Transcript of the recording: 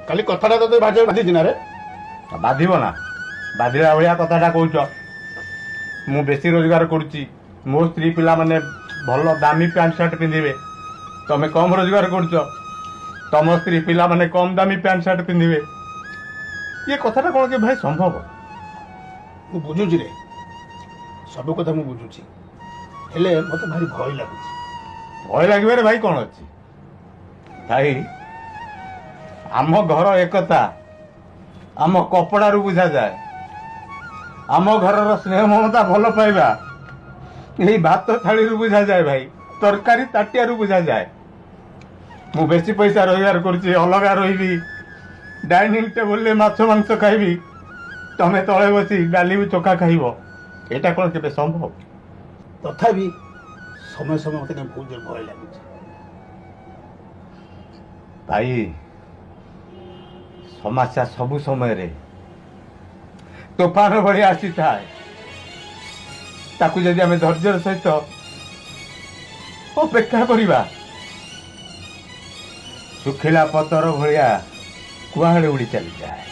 ଖାଲି କଥାଟା ତତେ ବାଧିଛି ନା ରେ? ବାଧିବ ନା? ବାଧିଲା ଭଳିଆ କଥାଟା କହୁଛ। ମୁଁ ବେଶୀ ରୋଜଗାର କରୁଛି, ମୋ ସ୍ତ୍ରୀ ପିଲାମାନେ ଭଲ ଦାମୀ ପ୍ୟାଣ୍ଟ ସାର୍ଟ ପିନ୍ଧିବେ, ତମେ କମ୍ ରୋଜଗାର କରୁଛ, ତମ ସ୍ତ୍ରୀ ପିଲାମାନେ କମ୍ ଦାମୀ ପ୍ୟାଣ୍ଟ ସାର୍ଟ ପିନ୍ଧିବେ। ଏ କଥାଟା କ'ଣ କି ଭାଇ ସମ୍ଭବ? ମୁଁ ବୁଝୁଛି ରେ, ସବୁ କଥା ମୁଁ ବୁଝୁଛି, ହେଲେ ମୋତେ ଭାରି ଭୟ ଲାଗୁଛି। ଭୟ ଲାଗିବାରେ ଭାଇ କ'ଣ ଅଛି? ଭାଇ ଆମ ଘର ଏକତା ଆମ କପଡ଼ାରୁ ବୁଝାଯାଏ। ଆମ ଘରର ସ୍ନେହ ମମତା ଭଲ ପାଇବା ଏହି ଭାତ ଥାଳିରୁ ବୁଝାଯାଏ ଭାଇ, ତରକାରୀ ତାଟିଆରୁ ବୁଝାଯାଏ। ମୁଁ ବେଶୀ ପଇସା ରୋଜଗାର କରୁଛି, ଅଲଗା ରହିବି, ଡାଇନିଂ ଟେବୁଲରେ ମାଛ ମାଂସ ଖାଇବି, ତମେ ତଳେ ବସି ଡାଲି ଚୋଖା ଖାଇବ, ଏଇଟା କ'ଣ କେବେ ସମ୍ଭବ? ତଥାପି ସମୟ ସମୟ ମୋତେ କାହିଁ ବହୁତ ଜୋର ଭୟ ଲାଗୁଛି। ଭାଇ ସମସ୍ୟା ସବୁ ସମୟରେ ତୋଫାନ ଭଳି ଆସିଥାଏ, ତାକୁ ଯଦି ଆମେ ଧୈର୍ଯ୍ୟର ସହିତ ଅପେକ୍ଷା କରିବା, ଶୁଖିଲା ପତର ଭଳିଆ କୁଆଡ଼େ ଉଡ଼ି ଚାଲିଯାଏ।